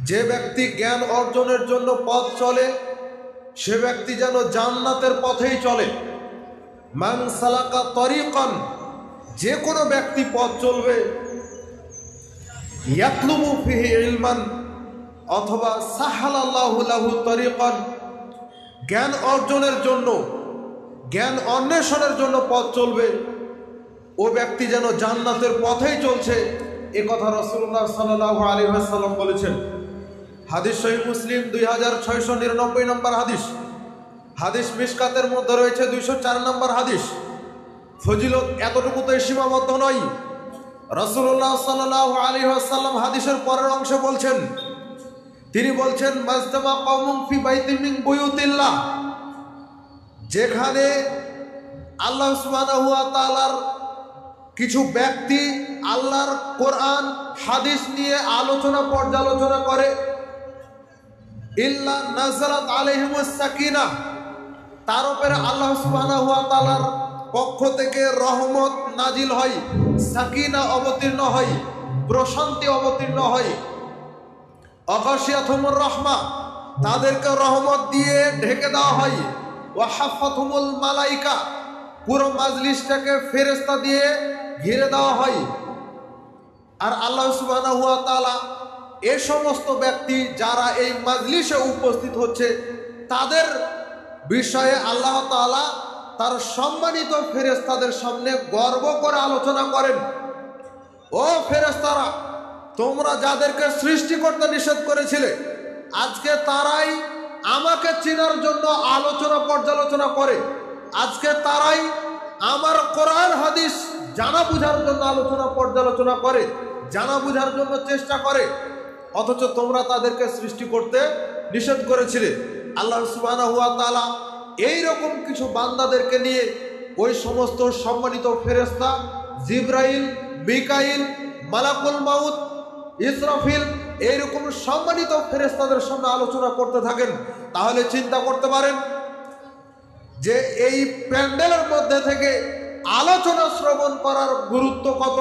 যে ব্যক্তি জ্ঞান অর্জনের জন্য পথ চলে সে ব্যক্তি যেন জান্নাতের পথেই চলে। মান সালাকা তরিকান, যে কোনো ব্যক্তি পথ চলবে, ইয়াতলুবু ফিহি ইলমান অথবা সাহালাল্লাহু লাহু তরিকান, জ্ঞান অর্জনের জন্য, জ্ঞান অন্বেষণের জন্য পথ চলবে, ও ব্যক্তি যেন জান্নাতের পথেই চলছে। এ কথা রাসূলুল্লাহ সাল্লাল্লাহু আলাইহি ওয়াসাল্লাম বলেছেন। হাদিস সহিহ মুসলিম 2699 নম্বর হাদিস। হাদিস মিশকাতের মধ্যে রয়েছে 204 নম্বর হাদিস। ফজিলত এতটুকুতেই সীমাবদ্ধ নয়। রাসূলুল্লাহ সাল্লাল্লাহু আলাইহি ওয়াসাল্লাম হাদিসের পরের অংশে বলছেন, তিনি বলছেন মাজতামা কওমুন ফি বাইতিন মিন বুয়ুতিল্লাহ, যেখানে আল্লাহ সুবহানাহু ওয়া তাআলার কিছু ব্যক্তি আল্লাহর কোরআন হাদিস নিয়ে আলোচনা পর্যালোচনা করে, ইল্লা নাযালাত আলাইহিমুস সাকিনাহ, তার উপরে আল্লাহ সুবহানাহু ওয়া তাআলার পক্ষ থেকে রহমত নাজিল হয়, সাকিনা অবতীর্ণ হয়, প্রশান্তি অবতীর্ণ হয়। অগাশিয়াতুমুর রাহমা, তাদেরকে রহমত দিয়ে ঢেকে দেওয়া হয়। ওয়া হাফাতুমুল মালাইকা, পুরো মাজলিসটাকে ফেরেশতা দিয়ে ঘিরে দেওয়া হয়। আর আল্লাহ সুবহানাহু ওয়া তাআলা এই সমস্ত ব্যক্তি যারা এই মাজলিসে উপস্থিত হচ্ছে তাদের বিষয়ে আল্লাহ তাআলা তার সম্মানিত ফেরেশতাদের সামনে গর্ব করে আলোচনা করেন। ও ফেরেশতারা, তোমরা যাদেরকে সৃষ্টি করতে নিষেধ করেছিলে আজকে তারাই আমাকে চেনার জন্য আলোচনা পর্যালোচনা করে, আজকে তারাই আমার কোরআন হাদিস জানা বুঝার জন্য আলোচনা পর্যালোচনা করে, জানা বুঝার জন্য চেষ্টা করে, অথচ তোমরা তাদেরকে সৃষ্টি করতে নিষেধ করেছিলে। আল্লাহ সুবহানাহু ওয়া তাআলা এইরকম কিছু বান্দাদেরকে নিয়ে ওই সমস্ত সম্মানিত ফেরেশতা জিবরাইল, মিকাইল, মালাকুল মাউত, ইসরাফিল, এইরকম সম্মানিত ফেরেশতাদের সামনে আলোচনা করতে থাকেন। তাহলে চিন্তা করতে পারেন যে এই প্যান্ডেলের মধ্যে থেকে আলোচনা শ্রবণ করার গুরুত্ব কত,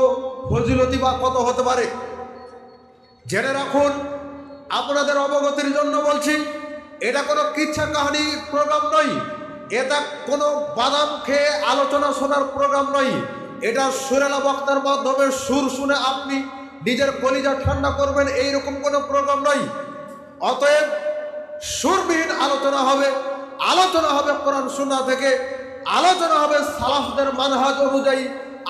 ফজিলতি বা কত হতে পারে। জেনে রাখুন, আপনাদের অবগতির জন্য বলছি, এটা কোনো কিচ্ছা কাহিনী প্রোগ্রাম নয়, এটা কোনো বাদাম খেয়ে আলোচনা শোনার প্রোগ্রাম নয়। এটা সুরেলা বক্তার মাধ্যমে সুর শুনে আপনি নিজের কলিজা ঠান্ডা করবেন এইরকম কোনো প্রোগ্রাম নয়। অতএব সুরবিহীন আলোচনা হবে, আলোচনা হবে কোরআন সুন্নাহ থেকে, আলোচনা হবে সালাফদের মানহাজ অনুযায়ী,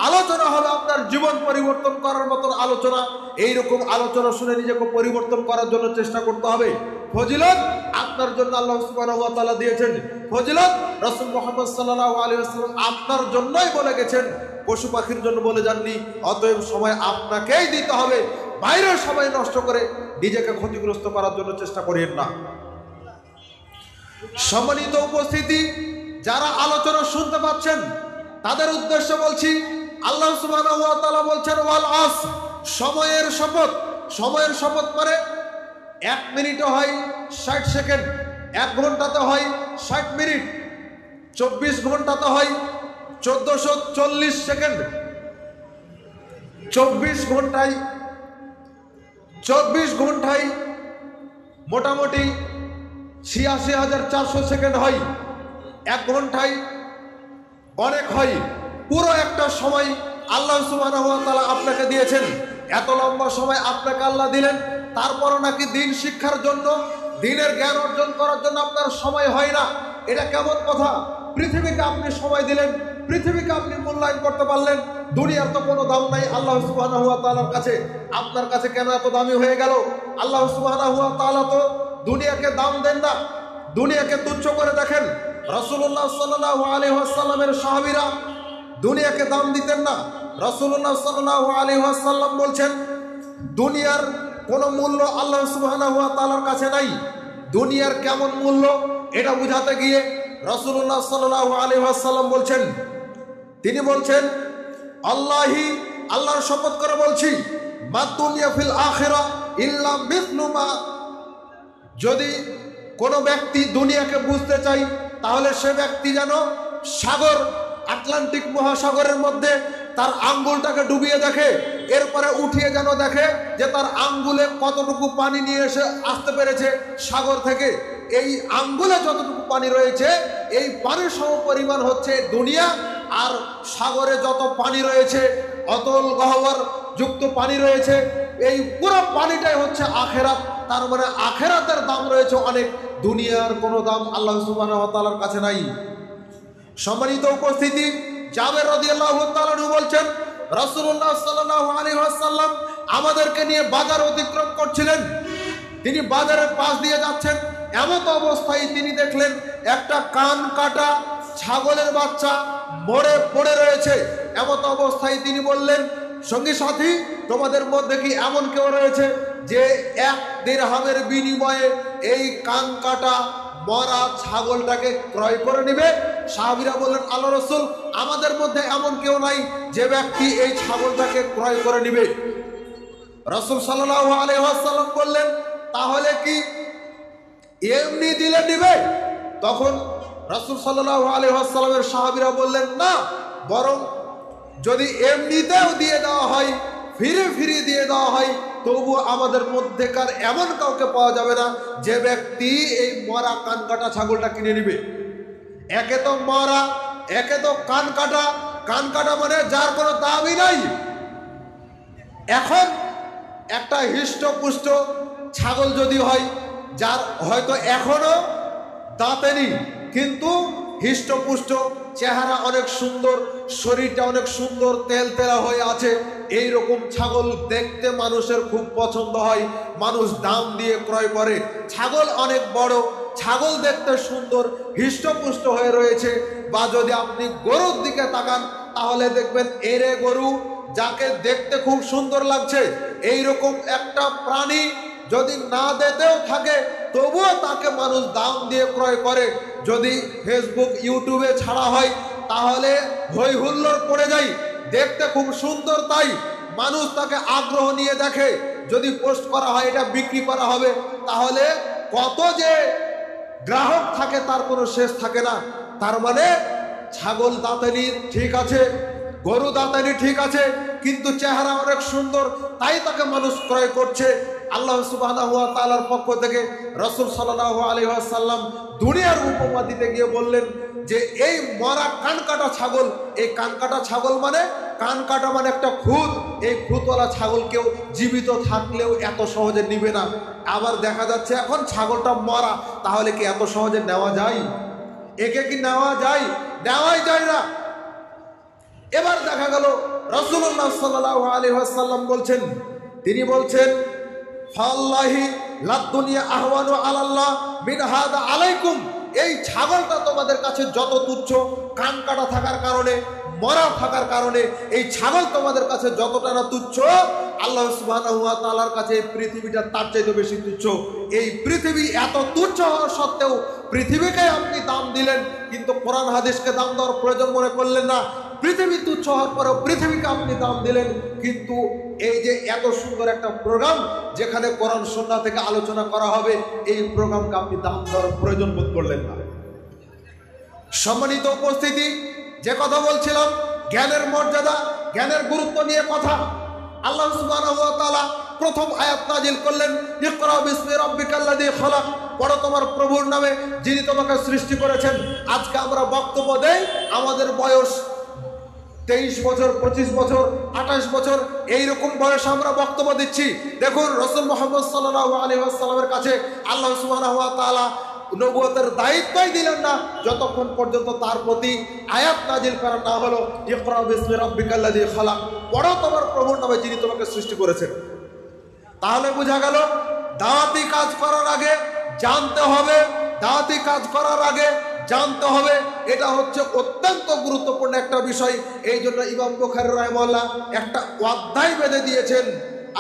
আলোচনা হবে আপনার জীবন পরিবর্তন করার মতন আলোচনা। এইরকম আলোচনা শুনে নিজেকে পরিবর্তন করার জন্য চেষ্টা করতে হবে। ফজিলত আপনার জন্য আল্লাহ সুবহানাহু ওয়া তাআলা দিয়েছেন, ফজিলত রাসূল মুহাম্মদ সাল্লাল্লাহু আলাইহি ওয়াসাল্লাম আপনার জন্যই বলে গেছেন, পশু পাখির জন্য বলে যাননি। অতএব সময় আপনাকেই দিতে হবে, বাইরের সময় নষ্ট করে নিজেকে ক্ষতিগ্রস্ত করার জন্য চেষ্টা করিয়েন না। সম্মানিত উপস্থিতি, যারা আলোচনা শুনতে পাচ্ছেন তাদের উদ্দেশ্যে বলছি, আল্লাহ সুবহানাহু ওয়া তাআলা বলছেন ওয়াল আসর, সময়ের শপথ। সময়ের শপথ মানে 1 মিনিটে হয় 60 সেকেন্ড, 1 ঘন্টাতে হয় 60 মিনিট, 24 ঘন্টাতে হয় 1440 সেকেন্ড, 24 ঘন্টায় মোটামুটি 86,400 সেকেন্ড হয়। 1 ঘন্টায় অনেক হয়। পুরো একটা সময় আল্লাহ সুবহানাহু ওয়া তাআলা আপনাকে দিয়েছেন। এত লম্বা সময় আপনাকে আল্লাহ দিলেন, তারপরও নাকি দিন শিক্ষার জন্য, দিনের জ্ঞান অর্জন করার জন্য আপনার সময় হয় না। এটা কেমন কথা? পৃথিবীকে আপনি সময় দিলেন, পৃথিবীকে আপনি মূল্যায়ন করতে পারলেন। দুনিয়ার তো কোনো দাম নাই আল্লাহ সুবহানাহু ওয়া তাআলার কাছে। আপনার কাছে কেন এত দামি হয়ে গেল? আল্লাহ সুবহানাহু ওয়া তাআলা তো দুনিয়াকে দাম দেন না, দুনিয়াকে তুচ্ছ করে দেখেন। রাসূলুল্লাহ সাল্লাল্লাহু আলাইহি ওয়াসাল্লামের সাহাবীরা দুনিয়াকে দাম দিতেন না। রাসূলুল্লাহ সাল্লাল্লাহু আলাইহি ওয়াসাল্লাম বলছেন, দুনিয়ার কোনো মূল্য আল্লাহ সুবহানাহু ওয়া তাআলার কাছে নাই। দুনিয়ার কেমন মূল্য এটা বুঝাতে গিয়ে রাসূলুল্লাহ সাল্লাল্লাহু আলাইহি ওয়াসাল্লাম বলছেন, তিনি বলছেন, আল্লাহি, আল্লাহর শপথ করে বলছি, মা দুনিয়া ফিল আখিরা ইল্লা মিসলু মা, যদি কোনো ব্যক্তি দুনিয়াকে বুঝতে চাই তাহলে সে ব্যক্তি যেন সাগর আটলান্টিক মহাসাগরের মধ্যে তার আঙ্গুলটাকে ডুবিয়ে দেখে, এরপরে উঠিয়ে যেন দেখে যে তার আঙ্গুলে কতটুকু পানি নিয়ে এসে আসতে পেরেছে সাগর থেকে। এই আঙ্গুলে যতটুকু পানি রয়েছে এই পানির সম পরিমাণ হচ্ছে দুনিয়া, আর সাগরে যত পানি রয়েছে অতল গহ্বর যুক্ত পানি রয়েছে, এই পুরো পানিটাই হচ্ছে আখেরাত। তার মানে আখেরাতের দাম রয়েছে অনেক, দুনিয়ার কোনো দাম আল্লাহ সুবহানাহু ওয়া তাআলার কাছে নাই। সম্মানিত উপস্থিতি, জাবের রাদিয়াল্লাহু তাআলা বলছেন রাসূলুল্লাহ সাল্লাল্লাহু আলাইহি ওয়াসাল্লাম আমাদেরকে নিয়ে বাজার অতিক্রম করছিলেন। তিনি বাজারের পাশ দিয়ে যাচ্ছেন, এমন অবস্থায় তিনি দেখলেন একটা কান কাটা ছাগলের বাচ্চা মরে পড়ে রয়েছে। এমন অবস্থায় তিনি বললেন, সঙ্গী সাথী, তোমাদের মধ্যে কি এমন কেউ রয়েছে যে 1 দিরহামের বিনিময়ে এই কান কাটা মরা ছাগলটাকে ক্রয় করে নেবে? সাহাবীরা বললেন, আল্লাহ রাসূল, আমাদের মধ্যে এমন কেউ নাই যে ব্যক্তি এই ছাগলটাকে ক্রয় করে নেবে। রাসূল সাল্লাল্লাহু আলাইহি ওয়াসাল্লাম বললেন, তাহলে কি এমনি দিলে নেবে? তখন রাসূল সাল্লাল্লাহু আলাইহি ওয়াসাল্লামের সাহাবীরা বললেন, না, বরং যদি এমনিতেও দিয়ে দেওয়া হয়, ফিরে ফিরে দিয়ে দেওয়া হয়, তবু আমাদের মধ্যেকার এমন কাউকে পাওয়া যাবে না যে ব্যক্তি এই মরা কান কাটা ছাগলটা কিনে নিবে। একে তো মরা, একে তো কান কাটা। কান কাটা মানে যার কোনো দামই নাই। এখন একটা হৃষ্টপুষ্ট ছাগল যদি হয়, যার হয়তো এখনো দাঁতেনি কিন্তু হৃষ্টপুষ্ট, চেহারা অনেক সুন্দর, শরীরটা অনেক সুন্দর, তেলতেলা হয়ে আছে, এই রকম ছাগল দেখতে মানুষের খুব পছন্দ হয়, মানুষ দাম দিয়ে ক্রয় করে। ছাগল অনেক বড়, ছাগল দেখতে সুন্দর, হৃষ্টপুষ্ট হয়ে রয়েছে। বা যদি আপনি গরুর দিকে তাকান তাহলে দেখবেন এরে গরু, যাকে দেখতে খুব সুন্দর লাগছে, এই রকম একটা প্রাণী যদি না দিতেও থাকে তবুও তাকে মানুষ দাম দিয়ে ক্রয় করে। যদি ফেসবুক ইউটিউবে ছাড়া হয় তাহলে হই হুল্লোড় পড়ে যায়, দেখতে খুব সুন্দর তাই মানুষ তাকে আগ্রহ নিয়ে দেখে। যদি পোস্ট করা হয় এটা বিক্রি করা হবে, তাহলে কত যে গ্রাহক থাকে তার কোনো শেষ থাকে না। তার মানে ছাগল দাঁতানি ঠিক আছে, গরু দাঁতানি ঠিক আছে, কিন্তু চেহারা অনেক সুন্দর, তাই তাকে মানুষ ক্রয় করছে। আল্লাহ সুবহানাহু ওয়া তাআলার পক্ষ থেকে রাসূল সাল্লাল্লাহু আলাইহি ওয়াসাল্লাম দুনিয়ার উপমা দিতে গিয়ে বললেন যে এই মরা কানকাটা ছাগল, এই কানকাটা ছাগল মানে, কানকাটা মানে একটা খুদ, এই খুদওয়ালা ছাগল কেউ জীবিত থাকলেও এত সহজে নিবে না। আবার দেখা যাচ্ছে এখন ছাগলটা মরা, তাহলে কি এত সহজে নেওয়া যায়? একে কি নেওয়া যায়? নেওয়াই যায় না। এবার দেখা গেল রাসূলুল্লাহ সাল্লাল্লাহু আলাইহি ওয়াসাল্লাম বলছেন, তিনি বলছেন, ফাল্লাহি লাদ দুনিয়া আহওয়ানু আলাল্লাহ মিন হাদা আলাইকুম, এই ছাগলটা তোমাদের কাছে যত তুচ্ছ, কান কাটা থাকার কারণে, মরা থাকার কারণে এই ছাগল তোমাদের কাছে যতটা না তুচ্ছ, আল্লাহ সুবহানাহু ওয়া তাআলার কাছে এই পৃথিবীটা তার চাইতে বেশি তুচ্ছ। এই পৃথিবী এত তুচ্ছ হওয়া সত্ত্বেও পৃথিবীকে আপনি দাম দিলেন, কিন্তু কোরআন হাদিসকে দাম দেওয়ার প্রয়োজন মনে করলেন না। পৃথিবী তুচ্ছ হওয়ার পরেও পৃথিবীকে আপনি দাম দিলেন, কিন্তু এই যে এত সুন্দর একটা প্রোগ্রাম যেখানে কোরআন সুন্নাহ থেকে আলোচনা করা হবে, এই প্রোগ্রামকে আপনি দাম দেওয়ার প্রয়োজন বোধ করলেন না। সম্মানিত উপস্থিতি, যে কথা বলছিলাম জ্ঞানের মর্যাদা, জ্ঞানের গুরুত্ব নিয়ে কথা, আল্লাহ সুবহানাহু ওয়া তাআলা প্রথম আয়াত নাজিল করলেন, ইকরা বিসমি রাব্বিকাল্লাযী খালাক, পড়ো তোমার প্রভুর নামে যিনি তোমাকে সৃষ্টি করেছেন। আজকে আমরা বক্তব্য দেই, আমাদের বয়স 23 বছর, 25 বছর, 28 বছর, এইরকম বয়সে আমরা বক্তব্য দিচ্ছি। দেখুন রাসূল মুহাম্মদ সাল্লাল্লাহু আলাইহি ওয়াসাল্লামের কাছে আল্লাহ সুবহানাহু ওয়া তাআলা নবুয়তের দায়িত্বই দিলেন না যতক্ষণ পর্যন্ত তার প্রতি আয়াত নাজিল করা না হলো, ইকরা বিসমি রাব্বিকাল্লাযী খালাক, পড়ো তোমার প্রভুর নামে যিনি তোমাকে সৃষ্টি করেছেন। তাহলে বোঝা গেল দাওয়াতি কাজ করার আগে জানতে হবে, দাওয়াতি কাজ করার আগে জানতে হবে, এটা হচ্ছে অত্যন্ত গুরুত্বপূর্ণ একটা বিষয়। এই জন্য ইমাম বুখারী রাহিমাহুল্লাহ একটা অধ্যায় বেঁধে দিয়েছেন,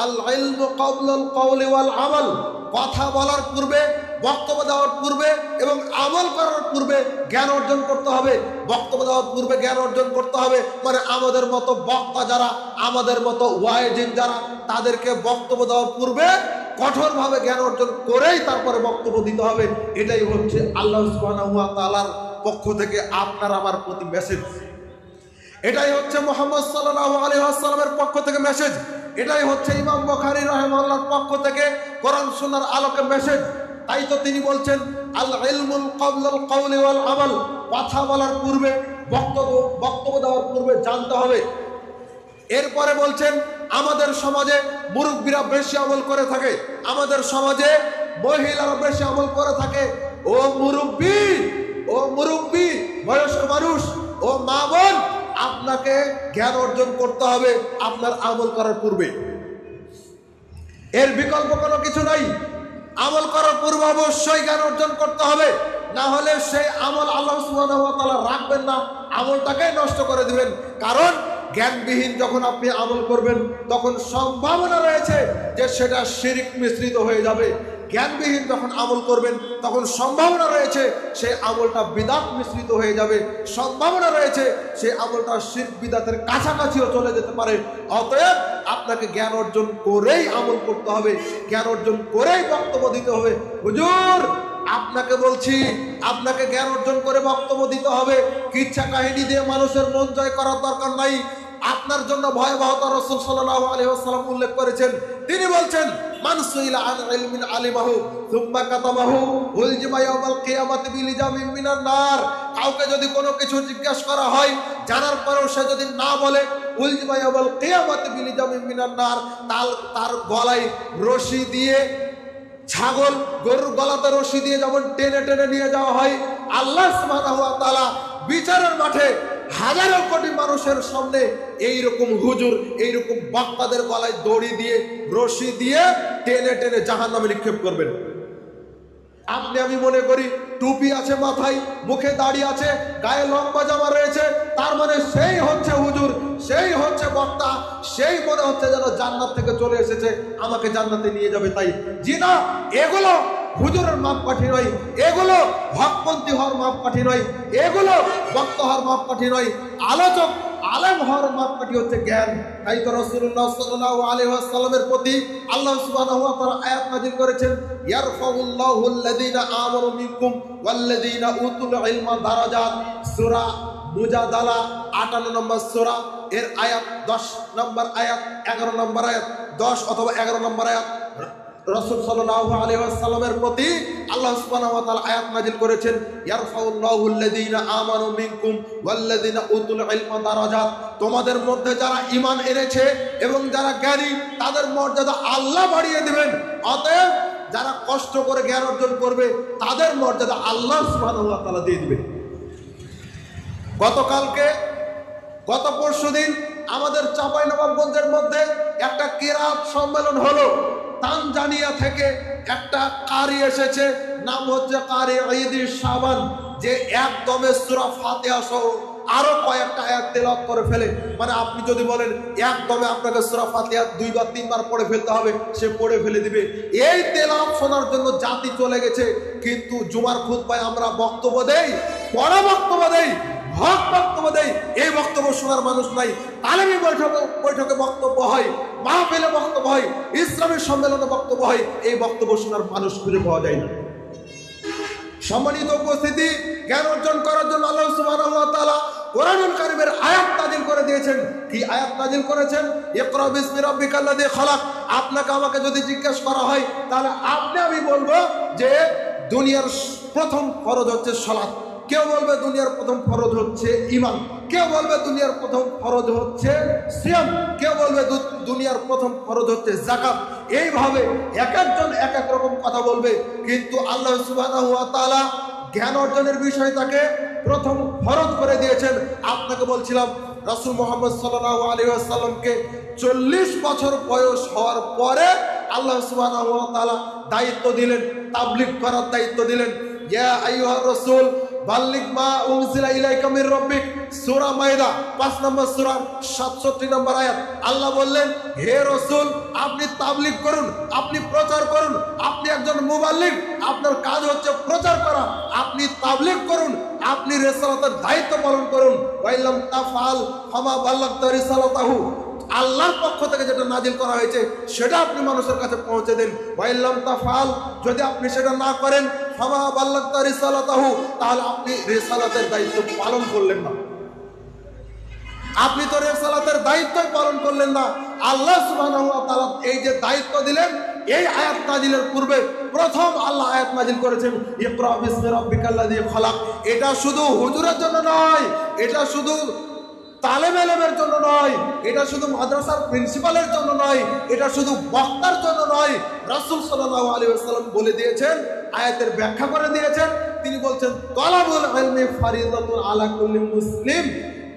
আল ইলমু ক্বাবলাল কওলি ওয়াল আমাল, কথা বলার পূর্বে, বক্তব্য দেওয়ার পূর্বে এবং আমল করার পূর্বে জ্ঞান অর্জন করতে হবে। বক্তব্য দেওয়ার পূর্বে জ্ঞান অর্জন করতে হবে মানে আমাদের মতো বক্তা যারা, আমাদের মতো ওয়াইজিন যারা, তাদেরকে বক্তব্য দেওয়ার পূর্বে কঠোরভাবে জ্ঞান অর্জন করেই তারপরে বক্তব্য দিতে হবে। এটাই হচ্ছে আল্লাহ সুবহানাহু ওয়া তাআলার পক্ষ থেকে আপনার আমার প্রতি মেসেজ। এটাই হচ্ছে মুহাম্মদ সাল্লাল্লাহু আলাইহি ওয়াসাল্লামের পক্ষ থেকে মেসেজ। এটাই হচ্ছে ইমাম বুখারী রাহিমাহুল্লাহর পক্ষ থেকে কোরআন সুন্নাহর আলোকে মেসেজ। তাই তো তিনি বলছেন আল ইলমুল ক্বাবলাল কওলি ওয়াল আমাল, কথা বলার পূর্বে, বক্তব্য দেওয়ার পূর্বে জানতে হবে। এরপরে বলছেন আমাদের সমাজে মুরব্বীরা বেশি আমল করে থাকে, আমাদের সমাজে মহিলারা বেশি আমল করে থাকে। ও মুরব্বী বয়স্ক মানুষ, ও মা বোন, আপনাকে জ্ঞান অর্জন করতে হবে আপনার আমল করার পূর্বে। এর বিকল্প কোনো কিছু নাই। আমল করার পূর্বে অবশ্যই জ্ঞান অর্জন করতে হবে, না হলে সেই আমল আল্লাহ সুবহানাহু ওয়া তাআলা রাখবেন না, আমলটাকে নষ্ট করে দিবেন। কারণ জ্ঞানবিহীন যখন আপনি আমল করবেন তখন সম্ভাবনা রয়েছে যে সেটা শিরক মিশ্রিত হয়ে যাবে। জ্ঞানবিহীন যখন আমল করবেন তখন সম্ভাবনা রয়েছে সেই আমলটা বিদআত মিশ্রিত হয়ে যাবে, সম্ভাবনা রয়েছে সেই আমলটা শিরক বিদআতের কাছাকাছিও চলে যেতে পারে। অতএব আপনাকে জ্ঞান অর্জন করেই আমল করতে হবে, জ্ঞান অর্জন করেই বক্তব্য দিতে হবে। হুজুর আপনাকে বলছি, আপনাকে জ্ঞান অর্জন করে বক্তব্য দিতে হবে, কিচ্ছা কাহিনী দিয়ে মানুষের মন জয় করার দরকার নাই। আপনার জন্য ভয়াবহতা রাসূল সাল্লাল্লাহু আলাইহি ওয়াসাল্লাম উল্লেখ করেছেন। তিনি বলছেন মান সুইলা আন ইলমিন আলিমাহু সুম্মা কাতামাহু উলজিমা ইয়াউমাল কিয়ামাতি বিলিজামিন মিনান নার। কাউকে যদি কোনো কিছু জিজ্ঞাসা করা হয়, জানার পরেও সে যদি না বলে, উলজিমা ইয়াউমাল কিয়ামাতি বিলিজামিন মিনান নার, তার গলায় রশি দিয়ে, ছাগল গরুর গলাতে রশি দিয়ে যেমন টেনে টেনে নিয়ে যাওয়া হয়, আল্লাহ সুবহানাহু ওয়া তাআলা বিচারের মাঠে হাজারো কোটি মানুষের সামনে এইরকম হুজুর, এইরকম বক্তাদের গলায় দড়ি দিয়ে, রশি দিয়ে টেনে টেনে জাহান্নামে নিক্ষেপ করবেন। আপনি আমি মনে করি টুপি আছে মাথায়, মুখে দাড়ি আছে, গায়ে লম্বা জামা রয়েছে, তার মানে সেই হচ্ছে হুজুর, সেই হচ্ছে বক্তা, সেই মনে হচ্ছে যেন জান্নাত থেকে চলে এসেছে, আমাকে জান্নাতে নিয়ে যাবে। তাই জি না, এগুলো হুজুরের মাপকাঠি নয়, এগুলো হকপন্থী হওয়ার মাপকাঠি নয়, এগুলো বক্তা হওয়ার মাপকাঠি নয়। আলোচক আলেম হওয়ার মাপকাঠি হচ্ছে জ্ঞান। তাই তো রাসূলুল্লাহ সাল্লাল্লাহু আলাইহি ওয়াসাল্লামের প্রতি আল্লাহ সুবহানাহু ওয়া তাআলা আয়াত নাযিল করেছেন, ইয়ারফাউল্লাহু আল্লাযীনা আমানু মিনকুম ওয়াল্লাযীনা উতুল ইলমা দারাজাত। সূরা মুজাদালা 58 নম্বর সূরা, এর আয়াত 10 নম্বর আয়াত, 11 নম্বর আয়াত, 10 অথবা 11 নম্বর আয়াত। রাসূল সাল্লাল্লাহু আলাইহি ওয়াসাল্লামের প্রতি আল্লাহ সুবহানাহু ওয়া তাআলা আয়াত নাযিল করেছেন, ইয়ারফাউল্লাহু আল্লাযীনা আমানু মিনকুম ওয়াল্লাযীনা উতুল ইলমা দারাজাত। তোমাদের মধ্যে যারা ঈমান এনেছে এবং যারা জ্ঞানী, তাদের মর্যাদা আল্লাহ বাড়িয়ে দিবেন। অতএব যারা কষ্ট করে জ্ঞান অর্জন করবে তাদের মর্যাদা আল্লাহ সুবহানাহু ওয়া তাআলা দিয়ে দিবেন। গত পরশুদিন আমাদের চাঁপাইনবাবগঞ্জের মধ্যে একটা কিরাত সম্মেলন হলো। তানজানিয়া থেকে একটা কারি এসেছে, নাম হচ্ছে কারি ঈদি শাবান, যে একদমে সূরা ফাতিহা সহ আরো কয়েকটা আয়াত তেলাওয়াত করে ফেলে। মানে আপনি যদি বলেন একদমে আপনাকে সূরা ফাতিহা 2 বার 3 বার পড়ে ফেলতে হবে, সে পড়ে ফেলে দিবে। এই তেলাওয়াত শোনার জন্য জাতি চলে গেছে। কিন্তু জুমার খুতবায় আমরা বক্তব্য দেই, পড়া বক্তব্য দেই, হক বক্তব্য দেই, এই বক্তব্য শোনার মানুষ নাই। তালেমি বৈঠকে বক্তব্য হয়, মাহফিলে বক্তব্য হয়, ইসলামী সম্মেলনে বক্তব্য হয়, এই বক্তব্য শোনার মানুষ খুঁজে পাওয়া যায় না। সম্মানিত উপস্থিতি, জ্ঞান অর্জন করার জন্য আল্লাহ সুবহানাহু ওয়া তাআলা কোরআনুল কারীমের আয়াত নাযিল করে দিয়েছেন। কি আয়াত নাযিল করেছেন? ইকরা বিসমি রাব্বিকাল্লাযী খালাক। আপনাকে আমাকে যদি জিজ্ঞাসা করা হয়, তাহলে আমি বলবো যে দুনিয়ার প্রথম ফরজ হচ্ছে সালাত। কেউ বলবে দুনিয়ার প্রথম ফরজ হচ্ছে ঈমান, কেউ বলবে দুনিয়ার প্রথম ফরজ হচ্ছে সিয়াম, কেউ বলবে দুনিয়ার প্রথম ফরজ হচ্ছে যাকাত। এইভাবে এক একজন এক এক রকম কথা বলবে। কিন্তু আল্লাহ সুবহানাহু ওয়া তাআলা জ্ঞান অর্জনের বিষয়টাকে প্রথম ফরজ করে দিয়েছেন। আপনাকে বলছিলাম রাসূল মুহাম্মদ সাল্লাল্লাহু আলাইহি ওয়াসাল্লামকে 40 বছর বয়স হওয়ার পরে আল্লাহ সুবহানাহু ওয়া তাআলা দায়িত্ব দিলেন, তাবলীগ করার দায়িত্ব দিলেন। ইয়া আইয়ুহার রাসূল বাল্লিগ মা উনজিলা ইলাইকা মির রাব্বিক। সূরা মাইদা 5 নম্বর সূরা 67 নম্বর আয়াত। আল্লাহ বললেন, হে রাসূল, আপনি তাবলীগ করুন, আপনি প্রচার করুন, আপনি একজন মুবাল্লিগ, আপনার কাজ হচ্ছে প্রচার করা, আপনি তাবলীগ করুন, আপনি রিসালাতের দায়িত্ব পালন করুন। ওয়াইলাম তাফআল ফামা বাল্লাগতা রিসালাতাহু। আল্লাহর পক্ষ থেকে যেটা নাজিল করা হয়েছে সেটা আপনি মানুষের কাছে পৌঁছে দেন। ওয়াইলাম তাফআল, যদি আপনি সেটা না করেন, ফামা বাল্লাগতা রিসালাতাহু, তাহলে আপনি রিসালাতের দায়িত্ব পালন করলেন না। আপনি তো রিসালাতের দায়িত্বই পালন করলেন না। আল্লাহ সুবহানাহু ওয়া তাআলা এই যে দায়িত্ব দিলেন, এই আয়াত নাজিলের পূর্বে প্রথম আল্লাহ আয়াত নাজিল করেছেন ইকরা বিসমি রাব্বিকাল্লাযী খালাক। এটা শুধু হুজুরের জন্য নয়, এটা শুধু তালেবে ইলমের জন্য নয়, এটা শুধু মাদ্রাসার প্রিন্সিপালের জন্য নয়, এটা শুধু বক্তার জন্য নয়। রাসূল সাল্লাল্লাহু আলাইহি ওয়াসাল্লাম বলে দিয়েছেন, আয়াতের ব্যাখ্যা করে দিয়েছেন। তিনি বলছেন তালাবুল ইলমি ফারিদাতুন আলা কুল্লি মুসলিম,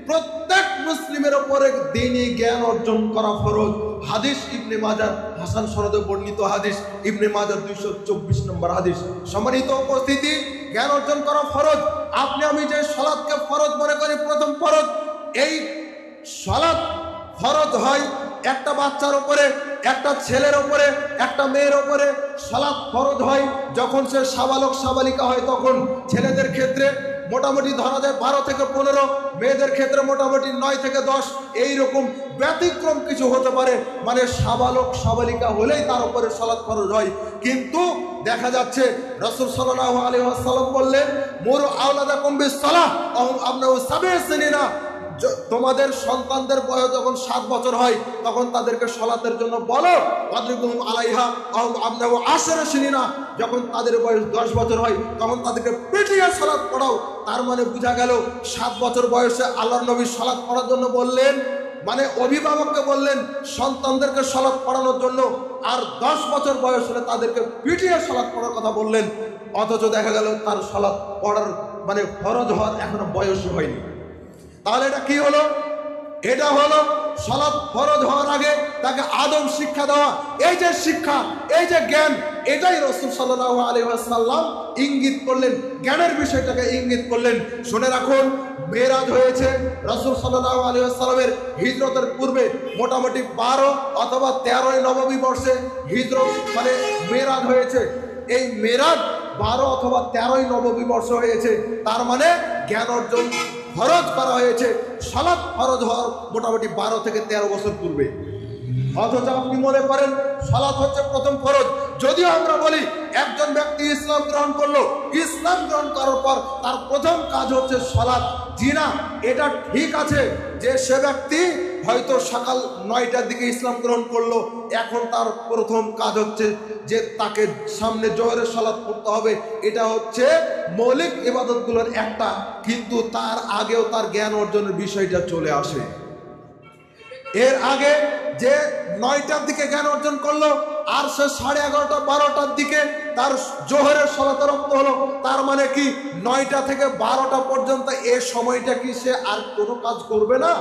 প্রত্যেক মুসলিমের উপরে দ্বীনি জ্ঞান অর্জন করা ফরজ। হাদিস ইবনে মাজাহ, হাসান সনদে বর্ণিত হাদিস, ইবনে মাজাহ 224 নম্বর হাদিস। সম্মানিত উপস্থিতি, জ্ঞান অর্জন করা ফরজ। আপনি আমি যে সালাতকে ফরজ মনে করি, প্রথম ফরজ, এই সালাত ফরজ হয় একটা বাচ্চার উপরে, একটা ছেলের উপরে, একটা মেয়ের উপরে। সালাত ফরজ হয় যখন সে সাবালক সাবালিকা হয় তখন। ছেলেদের ক্ষেত্রে মোটামুটি ধরা যায় 12 থেকে 15, মেয়েদের ক্ষেত্রে মোটামুটি 9 থেকে 10। এইরকম ব্যতিক্রম কিছু হতে পারে, মানে সাবালক সাবালিকা হলেই তার উপরে সালাত ফরজ হয়। কিন্তু দেখা যাচ্ছে রাসূল সাল্লাল্লাহু আলাইহি ওয়াসাল্লাম বললেন মুরু আওলাদাকুম বিস-সালাহ আহুম আবনাউ সাবঈ সিনিনা, তোমাদের সন্তানদের বয়স যখন 7 বছর হয় তখন তাদেরকে সালাতের জন্য বলো। ওয়াদরিবুহুম আলাইহা আহুম আবনাউ 10 সিনিনা, যখন তাদের বয়স 10 বছর হয় তখন তাদেরকে পিটিয়ে সালাত পড়াও। তার মানে বোঝা গেল 7 বছর বয়সে আল্লাহর নবী সালাত পড়ার জন্য বললেন, মানে অভিভাবককে বললেন সন্তানদেরকে সালাত পড়ানোর জন্য, আর 10 বছর বয়স হলে তাদেরকে পিটিয়ে সালাত পড়ার কথা বললেন। অথচ দেখা গেল তার সালাত পড়ার মানে ফরজ হওয়ার এখনো বয়স হয়নি। তাহলে এটা কি হলো? এটা হলো সালাত ফরজ হওয়ার আগে তাকে আদব শিক্ষা দেওয়া। এই যে শিক্ষা, এই যে জ্ঞান, এটাই রাসূল সাল্লাল্লাহু আলাইহি ওয়াসাল্লাম ইঙ্গিত করলেন, জ্ঞানের বিষয়টাকে ইঙ্গিত করলেন। শুনে রাখুন, মেরাজ হয়েছে রাসূল সাল্লাল্লাহু আলাইহি ওয়াসাল্লামের হিজরতের পূর্বে, মোটামুটি 12 অথবা 13 নববী বর্ষে হিজরত মানে মেরাজ হয়েছে। এই মেরাজ 12 অথবা 13 নববী বর্ষ হয়েছে। তার মানে জ্ঞান অর্জন ফরজ করা হয়েছে সালাত ফরজ হওয়ার মোটামুটি 12 থেকে 13 বছর পূর্বে। অথচ আপনি মনে করেন সালাত হচ্ছে প্রথম ফরজ। যদিও আমরা বলি একজন ব্যক্তি ইসলাম গ্রহণ করলো, ইসলাম গ্রহণ করার পর তার প্রথম কাজ হচ্ছে সালাত। জি না, এটা ঠিক আছে যে সে ব্যক্তি হয়তো সকাল 9টার দিকে ইসলাম গ্রহণ করলো, এখন তার প্রথম কাজ হচ্ছে যে তাকে সামনে জোহরের সালাত পড়তে হবে। এটা হচ্ছে মৌলিক ইবাদতগুলোর একটা, কিন্তু তার আগেও তার জ্ঞান অর্জনের বিষয়টা চলে আসে। এর আগে যে 9টার দিকে জ্ঞান অর্জন করলো আর সে 11:30 12টার দিকে তার জোহরের সালাতে রক্ত হলো, তার মানে কি 9টা থেকে 12টা পর্যন্ত এ সময়টা কি সে আর কোনো কাজ করবে না?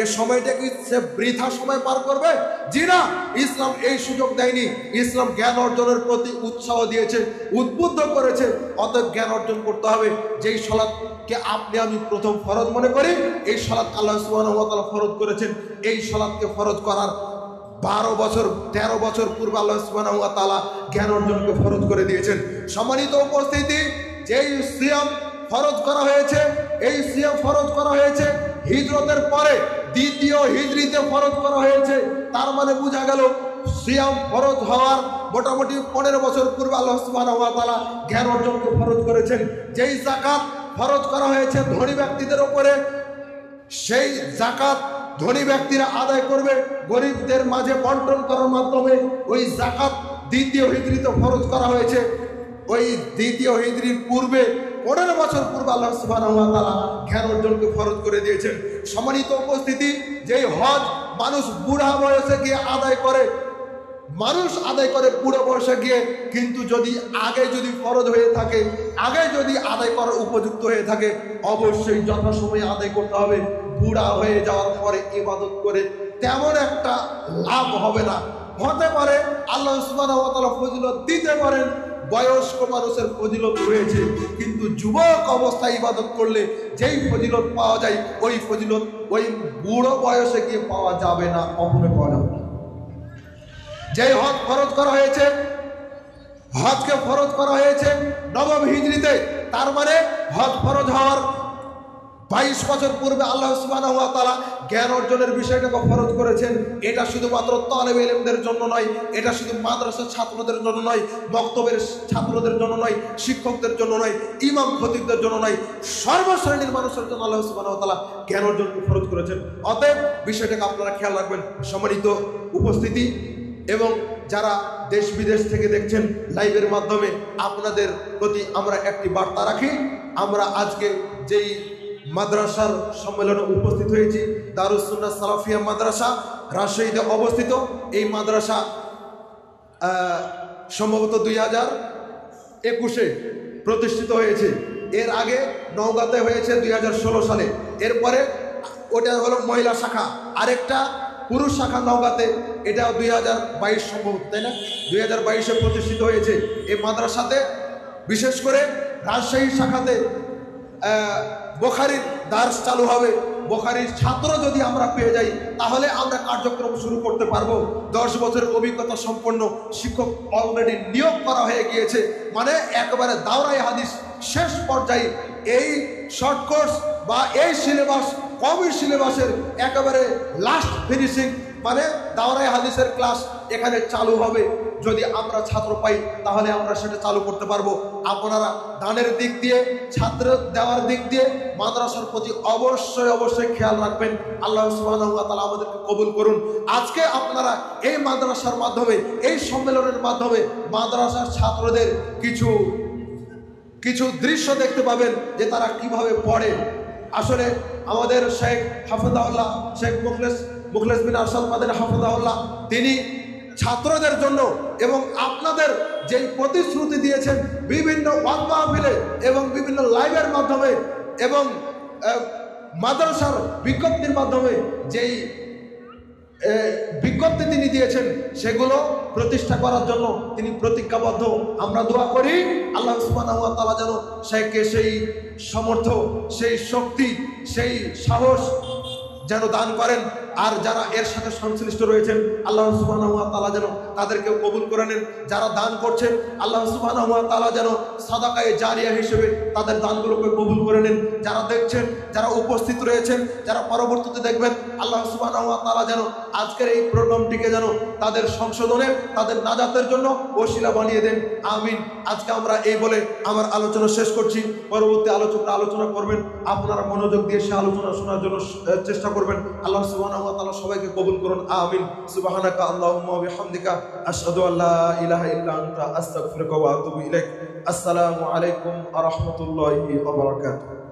এ সময়টা কি সে বৃথা সময় পার করবে? জি না, ইসলাম এই সুযোগ দেয়নি। ইসলাম জ্ঞান অর্জনের প্রতি উৎসাহ দিয়েছে, উদ্বুদ্ধ করেছে। অতএব জ্ঞান অর্জন করতে হবে। যেই সালাতকে আপনি আমি প্রথম ফরজ মনে করি, এই সালাত আল্লাহ সুবহানাহু ওয়া তাআলা ফরজ করেছেন। এই সালাতকে ফরজ করার 12 বছর 13 বছর পূর্বে আল্লাহ সুবহানাহু ওয়া তাআলা জ্ঞান অর্জনকে ফরজ করে দিয়েছেন। সম্মানিত উপস্থিতি, যেই সিয়াম ফরজ করা হয়েছে, এই সিয়াম ফরজ করা হয়েছে হিজরতের পরে, দ্বিতীয় হিজরিতে ফরজ করা হয়েছে। তার মানে বোঝা গেল সিয়াম ফরজ হওয়ার মোটামুটি 15 বছর পূর্বে আল্লাহ সুবহানাহু ওয়া তাআলা জ্ঞান অর্জনকে ফরজ করেছেন। যেই যাকাত ফরজ করা হয়েছে ধনী ব্যক্তিদের উপরে, সেই যাকাত ধনী ব্যক্তিরা আদায় করবে, গরিবদের মাঝে বন্টন করার মাধ্যমে। ওই যাকাত দ্বিতীয় হিজরিতে ফরজ করা হয়েছে। ওই দ্বিতীয় হিজরির পূর্বে 15 বছর পূর্বে আল্লাহ সুবহানাহু ওয়া তাআলা জ্ঞান অর্জনকে ফরজ করে দিয়েছেন। সম্মানিত উপস্থিতি, যেই হজ মানুষ বুড়া বয়সে গিয়ে আদায় করে, মানুষ আদায় করে বুড়ো বয়সে গিয়ে, কিন্তু যদি আগে যদি ফরজ হয়ে থাকে, আগে যদি আদায় করার উপযুক্ত হয়ে থাকে, অবশ্যই যথাসময়ে আদায় করতে হবে। বুড়া হয়ে যাওয়ার পরে ইবাদত করে তেমন একটা লাভ হবে না। হতে পারে আল্লাহ সুবহানাহু ওয়া তাআলা ফজিলত দিতে পারেন, বয়স্ক মানুষের ফজিলত রয়েছে, কিন্তু যুবক অবস্থায় ইবাদত করলে যেই ফজিলত পাওয়া যায়, ওই ফজিলত ওই বুড়ো বয়সে গিয়ে পাওয়া যাবে না, কখনো পাওয়া যাবে না। যেই হজ ফরজ করা হয়েছে, হজকে ফরজ করা হয়েছে নবম হিজরিতে, তার মানে হজ ফরজ হওয়ার 22 বছর পূর্বে আল্লাহ সুবহানাহু ওয়া তাআলা জ্ঞান অর্জনের বিষয়টাকে ফরজ করেছেন। এটা শুধুমাত্র তালেবে ইলমদের জন্য নয়, এটা শুধু মাদ্রাসার ছাত্রদের জন্য নয়, মক্তবের ছাত্রদের জন্য নয়, শিক্ষকদের জন্য নয়, ইমাম খতিবদের জন্য নয়, সর্বশ্রেণীর মানুষের জন্য আল্লাহ সুবহানাহু ওয়া তাআলা জ্ঞান অর্জনকে ফরজ করেছেন। অতএব বিষয়টাকে আপনারা খেয়াল রাখবেন। সম্মানিত উপস্থিতি এবং যারা দেশ বিদেশ থেকে দেখছেন লাইভের মাধ্যমে, আপনাদের প্রতি আমরা একটি বার্তা রাখি। আমরা আজকে যেই মাদ্রাসার সম্মেলনে উপস্থিত হয়েছি, দারুস সুন্নাহ সালাফিয়া মাদ্রাসা রাজশাহীতে অবস্থিত। এই মাদ্রাসা সম্ভবত 2021-এ প্রতিষ্ঠিত হয়েছে। এর আগে নওগাঁতে হয়েছে 2016 সালে। এরপরে ওটা হলো মহিলা শাখা, আরেকটা পুরুষ শাখা নওগাঁতে, এটাও 2022 সম্ভবত, তাই না? 2022-এ প্রতিষ্ঠিত হয়েছে। এই মাদ্রাসাতে বিশেষ করে রাজশাহী শাখাতে বুখারীর দার্স চালু হবে। বুখারীর ছাত্র যদি আমরা পেয়ে যাই তাহলে আমরা কার্যক্রম শুরু করতে পারবো। 10 বছরের অভিজ্ঞতা সম্পন্ন শিক্ষক অলরেডি নিয়োগ করা হয়ে গিয়েছে। মানে একেবারে দাওরায়ে হাদিস শেষ পর্যায়ে এই শর্ট কোর্স বা এই সিলেবাস, কমই সিলেবাসের একেবারে লাস্ট ফিনিশিং, মানে দাওরায়ে হাদিসের ক্লাস এখানে চালু হবে। যদি আমরা ছাত্র পাই তাহলে আমরা সেটা চালু করতে পারবো। আপনারা দানের দিক দিয়ে, ছাত্র দেওয়ার দিক দিয়ে মাদ্রাসার প্রতি অবশ্যই অবশ্যই খেয়াল রাখবেন। আল্লাহ সুবহানাহু ওয়া তাআলা আমাদেরকে কবুল করুন। আজকে আপনারা এই মাদ্রাসার মাধ্যমে, এই সম্মেলনের মাধ্যমে মাদ্রাসার ছাত্রদের কিছু দৃশ্য দেখতে পাবেন যে তারা কিভাবে পড়ে। আসলে আমাদের শেখ হাফেজাহুল্লাহ, শেখ মুখলেস বিন আরশাদ মাদানী হাফেজাহুল্লাহ, তিনি ছাত্রদের জন্য এবং আপনাদের যেই প্রতিশ্রুতি দিয়েছেন বিভিন্ন ওয়াজ মাহফিলে এবং বিভিন্ন লাইভের মাধ্যমে এবং মাদ্রাসার বিজ্ঞপ্তির মাধ্যমে যেই বিজ্ঞপ্তি তিনি দিয়েছেন সেগুলো প্রতিষ্ঠা করার জন্য তিনি প্রতিজ্ঞাবদ্ধ। আমরা দোয়া করি আল্লাহ সুবহানাহু ওয়া তাআলা যেন শেখকে সেই সামর্থ্য, সেই শক্তি, সেই সাহস যেন দান করেন। আর যারা এর সাথে সংশ্লিষ্ট রয়েছেন আল্লাহ সুবহানাহু ওয়া তাআলা যেন তাদেরকেও কবুল করে নেন। যারা দান করছেন আল্লাহ সুবহানাহু ওয়া তাআলা যেন সাদাকায়ে জারিয়া হিসেবে তাদের দানগুলোকে কবুল করে নেন। যারা দেখছেন, যারা উপস্থিত রয়েছেন, যারা পরবর্তীতে দেখবেন, আল্লাহ সুবহানাহু ওয়া তাআলা যেন আজকের এই প্রোগ্রামটিকে যেন তাদের সংশোধনের, তাদের নাজাতের জন্য ওসিলা বানিয়ে দেন। আমিন। আজকে আমরা এই বলে আমার আলোচনা শেষ করছি। পরবর্তী আলোচকরা আলোচনা করবেন, আপনারা মনোযোগ দিয়ে সে আলোচনা শোনার জন্য চেষ্টা করবেন। আল্লাহ সুবহানাহু ওয়া তাআলা সবাইকে কবুল করুন। আমিন। সুবহানাকা আল্লাহুম্মা ওয়া বিহামদিকা আশহাদু আল্লা ইলাহা ইল্লা আনতা আস্তাগফিরুকা ওয়া আতুবু ইলাইক। আসসালামু আলাইকুম ওয়া রাহমাতুল্লাহি ওয়া বারাকাতুহু।